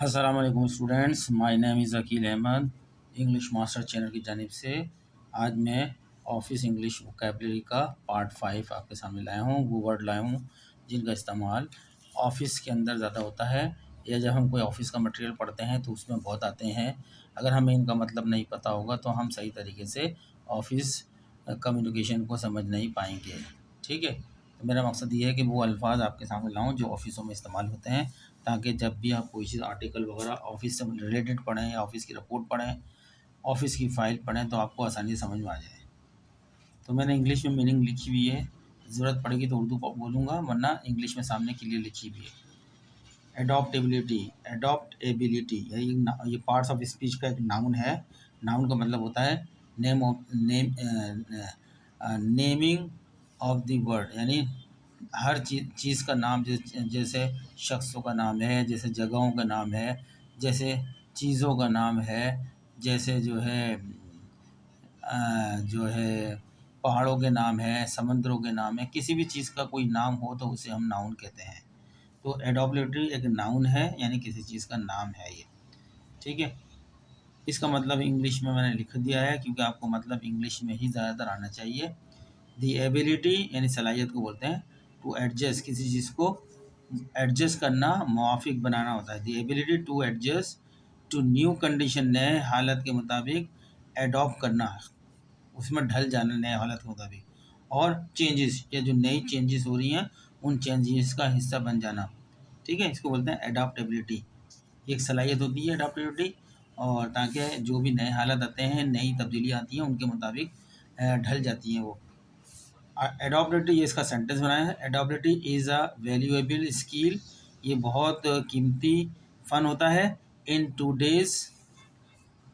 अस्सलाम वालेकुम students, my name is Aqeel Ahmad. English master channel की जानिब से आज मैं ऑफिस इंग्लिश वोकैबलरी का पार्ट 5 आपके सामने लाया हूँ। वो वर्ड लाया हूँ जिनका इस्तेमाल ऑफिस के अंदर ज़्यादा होता है, या जब हम कोई ऑफिस का मटेरियल पढ़ते हैं तो उसमें बहुत आते हैं। अगर हमें इनका मतलब नहीं पता होगा तो हम सही तरीके से ऑफिस कम्युनिकेशन को समझ नहीं पाएंगे। ठीक है, तो मेरा मकसद ये है कि वो अल्फाज आपके सामने लाऊं जो ऑफिसों में इस्तेमाल होते हैं, ताकि जब भी आप कोई चीज़ आर्टिकल वगैरह ऑफिस से रिलेटेड पढ़ें या ऑफिस की रिपोर्ट पढ़ें, ऑफिस की फ़ाइल पढ़ें, तो आपको आसानी से समझ में आ जाए। तो मैंने इंग्लिश में मीनिंग लिखी हुई है, ज़रूरत पड़ेगी तो उर्दू बोलूँगा, वरना इंग्लिश में सामने क्लियर लिखी हुई है। एडॉप्टेबिलिटी, एडॉप्टेबिलिटी ये पार्ट्स ऑफ स्पीच का एक नाउन है। नाउन का मतलब होता है नेमिंग ऑफ द वर्ड, यानी हर चीज़ का नाम, जैसे शख्सों का नाम है, जैसे जगहों का नाम है, जैसे चीज़ों का नाम है, जैसे जो है पहाड़ों के नाम है, समुद्रों के नाम है। किसी भी चीज़ का कोई नाम हो तो उसे हम नाउन कहते हैं। तो एडॉप्टेबिलिटी एक नाउन है, यानी किसी चीज़ का नाम है ये। ठीक है, इसका मतलब इंग्लिश में मैंने लिख दिया है, क्योंकि आपको मतलब इंग्लिश में ही ज़्यादातर आना चाहिए। दी एबिलिटी यानी सलाहियत को बोलते हैं। टू एडजस्ट, किसी चीज़ को एडजस्ट करना, मुवाफिक बनाना होता है। The ability to adjust to new condition, नए हालत के मुताबिक एडॉप्ट करना, उसमें ढल जाना नए हालत के मुताबिक। और चेंजेस, या जो नई चेंजेस हो रही हैं उन चेंजेस का हिस्सा बन जाना। ठीक है, इसको बोलते हैं एडॉप्टेबिलिटी। एक सलाहियत होती है एडॉप्टेबिलिटी, और ताकि जो भी नए हालात आते हैं, नई तब्दीली आती हैं, उनके मुताबिक ढल जाती हैं वो। एडॉप्टेबिलिटी, ये इसका सेंटेंस बनाया है। एडॉप्टेबिलिटी इज़ अ वैल्यूएबल स्किल, ये बहुत कीमती फ़न होता है। इन टूडेज़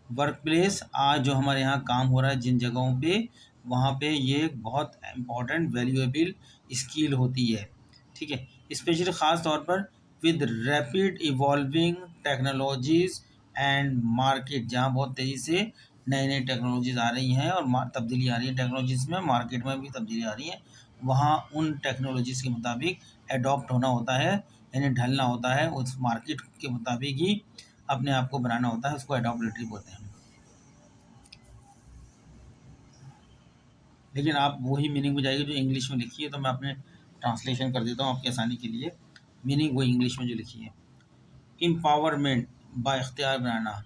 वर्क प्लेस, आज जो हमारे यहाँ काम हो रहा है जिन जगहों पे, वहाँ पे ये एक बहुत इम्पॉर्टेंट वैल्यूएबल स्किल होती है। ठीक है, स्पेशली ख़ास तौर पर with rapid evolving technologies and market, जहाँ बहुत तेज़ी से नई नई टेक्नोलॉजीज़ आ रही हैं और तब्दीली आ रही है टेक्नोलॉजीज़ में, मार्केट में भी तब्दीली आ रही है। वहाँ उन टेक्नोलॉजीज़ के मुताबिक एडॉप्ट होना होता है, यानी ढलना होता है, उस मार्केट के मुताबिक ही अपने आप को बनाना होता है। उसको एडॉप्टेबिलिटी बोलते हैं। लेकिन आप वही मीनिंग में जाइए जो इंग्लिश में लिखी है, तो मैं अपने ट्रांसलेशन कर देता हूँ आपकी आसानी के लिए। मीनिंग वही इंग्लिश में जो लिखी है। एम्पावरमेंट, बाइख्तियार बनाना,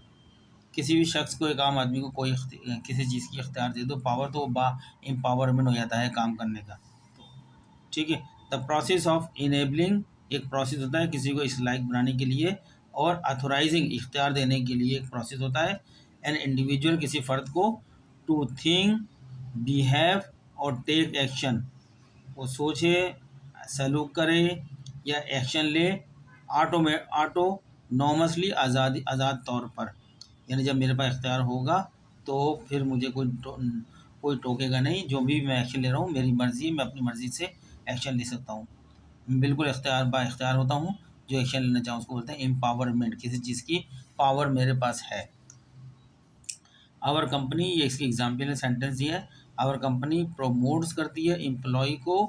किसी भी शख्स को, एक आम आदमी को कोई किसी चीज़ की इख्तियार दे दो, पावर, तो बा एम्पावरमेंट हो जाता है काम करने का। ठीक है, द प्रोसेस ऑफ इनेबलिंग, एक प्रोसेस होता है किसी को इस लायक बनाने के लिए, और अथोराइजिंग, इख्तियार देने के लिए एक प्रोसेस होता है। एन इंडिविजुअल, किसी फ़र्द को, टू थिंक, बिहेव और टेक एक्शन, वो सोचे, सलूक करे या एक्शन ले, ऑटोनॉमसली, आज़ाद तौर पर, यानी जब मेरे पास इख्तियार होगा तो फिर मुझे कोई टोकेगा नहीं। जो भी मैं एक्शन ले रहा हूँ मेरी मर्ज़ी, मैं अपनी मर्ज़ी से एक्शन ले सकता हूँ। मैं बिल्कुल इख्तियार होता हूँ, जो एक्शन लेना चाहूँ उसको बोलते हैं एम्पावरमेंट, किसी चीज़ की पावर मेरे पास है। आवर कंपनी, ये इसकी एग्जाम्पल है, सेंटेंस दिया है। आवर कंपनी प्रोमोट्स करती है एम्प्लॉय को,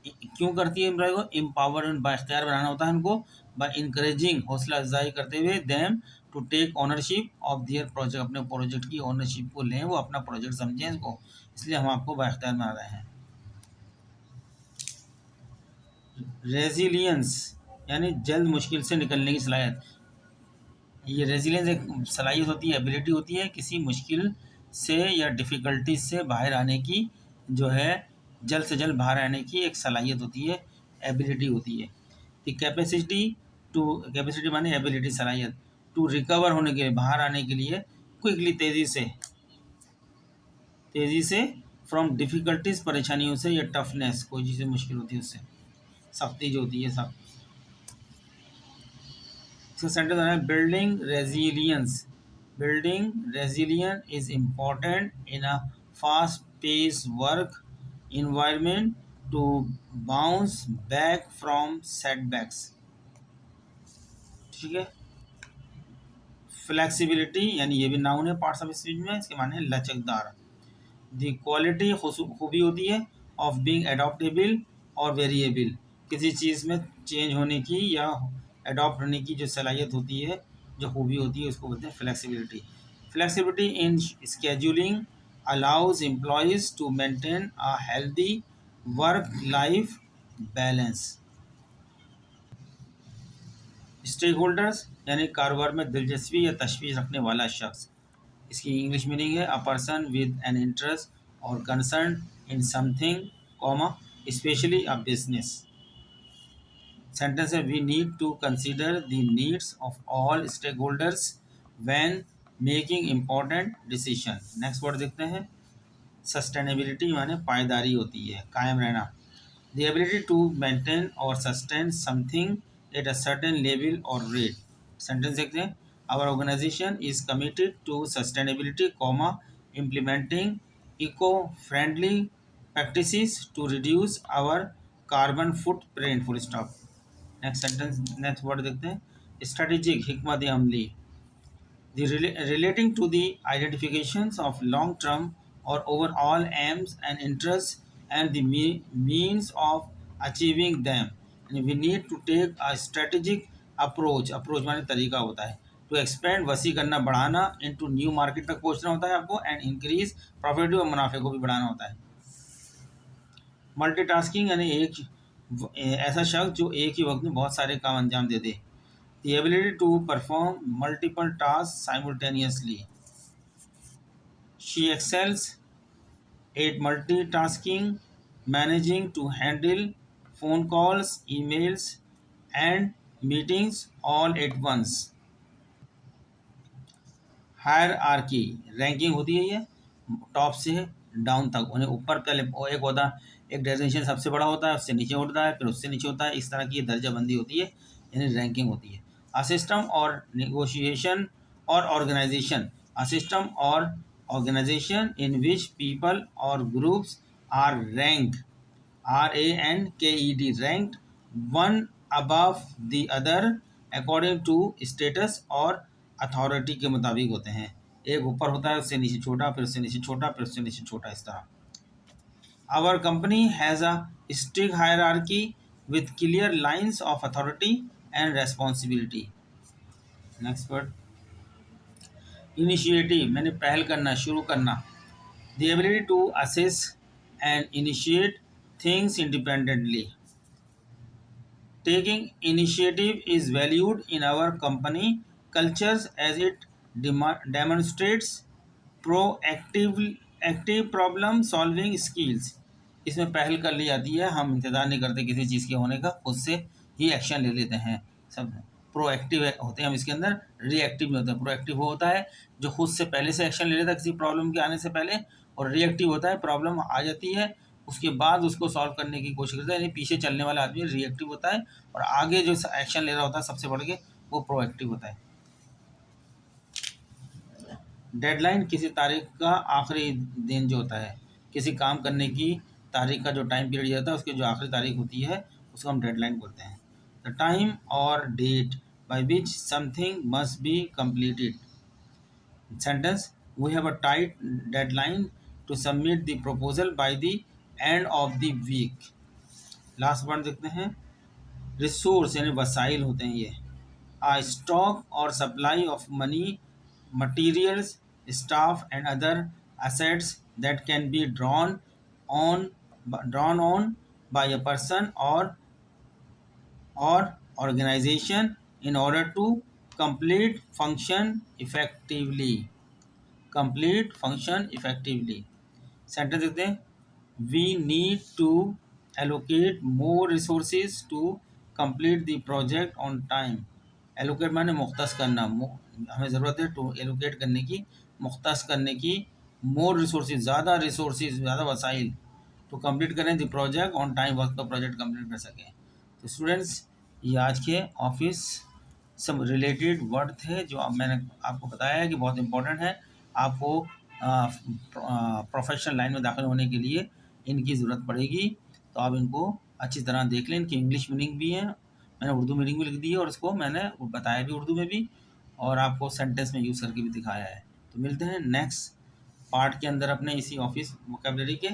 क्यों करती है एम्प्लॉय को? एम्पावरमेंट, बाइख्तियार बनाना होता है उनको, बाय इंकरेजिंग, हौसला अफजाई करते हुए, them to take ownership of their project, अपने प्रोजेक्ट की ऑनरशिप को लें, वो अपना प्रोजेक्ट समझें इसको, इसलिए हम आपको बाइख्तियार बना रहे हैं। रेजिलियंस यानी जल्द मुश्किल से निकलने की सलाहियत। ये रेजिलियंस एक सलाहियत होती है, एबिलिटी होती है किसी मुश्किल से या डिफ़िकल्टी से बाहर आने की, जो है जल्द से जल्द बाहर आने की एक सलाहियत होती है, एबिलिटी होती है। द कैपेसिटी माने एबिलिटी, सलाहियत, टू रिकवर होने के लिए, बाहर आने के लिए, क्विकली, तेज़ी से, फ्रॉम डिफ़िकल्टीज, परेशानियों से, या टफनेस, कोई चीज़ें मुश्किल होती है उससे, सख्ती जो होती है, सख्त। इसका सेंटेंस है building resilience is important in a fast pace work environment to bounce back from setbacks. ठीक है, फ्लेक्सिबिलिटी, यानी ये भी नाउन है पार्ट्स ऑफ स्पीच में, इसके माने लचकदार। द क्वालिटी, खूबी होती है, ऑफ बीइंग एडॉप्टेबल और वेरिएबल, किसी चीज़ में चेंज होने की या एडॉप्ट होने की जो सलाहियत होती है, जो खूबी होती है उसको बोलते हैं flexibility. Flexibility in scheduling allows employees to maintain a healthy work life balance। Stakeholders यानी कारोबार में दिलचस्पी या तशवीश रखने वाला शख्स। इसकी इंग्लिश मीनिंग है a person with an interest और concern in something comma specially a business. Sentence है we need to consider the needs of all stakeholders when making important decision. Next word देखते हैं sustainability माने पायदारी होती है, कायम रहना। द एबिलिटी टू मेंटेन और sustain something at a certain level और रेट। सेंटेंस देखते हैं our organization is committed to sustainability comma implementing eco friendly practices to reduce our carbon footprint full stop. Next sentence next word देखते हैं strategic हिकमत अमली। The relating to the identifications of long-term or overall aims and interests and the means of achieving them. And we need to take a strategic approach माने तरीका होता है to expand वसी करना बढ़ाना into new market तक पहुंचना होता है आपको and increase प्रॉफिट और मुनाफे को भी बढ़ाना होता है। मल्टीटास्किंग यानी ऐसा शख्स जो एक ही वक्त में बहुत सारे काम अंजाम दे दे। The ability to perform multiple tasks simultaneously. She excels at multitasking, managing to handle phone calls, emails, and meetings all at once. Hierarchy ranking होती है, ये टॉप से डाउन तक, उन्हें ऊपर पहले एक होता है, एक डेजिग्नेशन सबसे बड़ा होता है, उससे नीचे उठता है, फिर उससे नीचे होता है, इस तरह की दर्जाबंदी होती है, यानी रैंकिंग होती है। A system or negotiation or organization, a system or organization in which people or groups are ranked, RANKED, ranked one above the other according to status और अथॉरिटी के मुताबिक होते हैं। एक ऊपर होता है, उससे नीचे छोटा, फिर उससे नीचे छोटा, फिर उससे नीचे छोटा, इस तरह। Our company has a strict hierarchy with clear lines of authority and responsibility. Next word initiative मैंने पहल करना, शुरू करना। The ability to assess and initiate things independently. Taking initiative is valued in our company cultures as it demonstrates active problem solving skills. इसमें पहल कर ली जाती है, हम इंतज़ार नहीं करते किसी चीज़ के होने का, खुद से ही एक्शन ले लेते हैं। सब प्रोएक्टिव होते हैं हम, इसके अंदर रिएक्टिव नहीं होते हैं। प्रोएक्टिव वो होता है जो खुद से पहले से एक्शन ले लेता है किसी प्रॉब्लम के आने से पहले, और रिएक्टिव होता है प्रॉब्लम आ जाती है उसके बाद उसको सॉल्व करने की कोशिश करता है, यानी पीछे चलने वाला आदमी रिएक्टिव होता है, और आगे जो एक्शन ले रहा होता है सबसे बढ़ के वो प्रोएक्टिव होता है। डेडलाइन किसी तारीख का आखिरी दिन जो होता है, किसी काम करने की तारीख का जो टाइम पीरियड होता है उसकी जो आखिरी तारीख होती है उसको हम डेडलाइन बोलते हैं। द टाइम और date by which something must be completed. Sentence we have a tight deadline to submit the proposal by the end of the week. Last one देखते हैं रिसोर्स यानी वसाइल होते हैं ये। आ स्टॉक और supply of money, materials, staff and other assets that can be drawn on by a person or organization in order to complete function effectively. Complete function effectively. Sentence देखते हैं we need to allocate more resources to complete the project on time. Allocate माने मुख्तस करना, हमें ज़रूरत है to allocate करने की, मुख्तस करने की, मोर रिसोर्सेज ज़्यादा रिसोर्सेज, ज़्यादा वसाइल, टू कंप्लीट करें द प्रोजेक्ट ऑन टाइम, वक्त पर प्रोजेक्ट कंप्लीट कर सकें। तो स्टूडेंट्स ये आज के ऑफिस सब रिलेटेड वर्ड थे जो अब मैंने आपको बताया है कि बहुत इंपॉर्टेंट है। आपको प्रोफेशनल लाइन में दाखिल होने के लिए इनकी ज़रूरत पड़ेगी, तो आप इनको अच्छी तरह देख लें। इनकी इंग्लिश मीनिंग भी है, मैंने उर्दू मीनिंग भी लिख दी है और उसको मैंने बताया भी उर्दू में भी, और आपको सेंटेंस में यूज़ करके भी दिखाया है। तो मिलते हैं नेक्स्ट पार्ट के अंदर अपने इसी ऑफिस वोकैबुलरी के।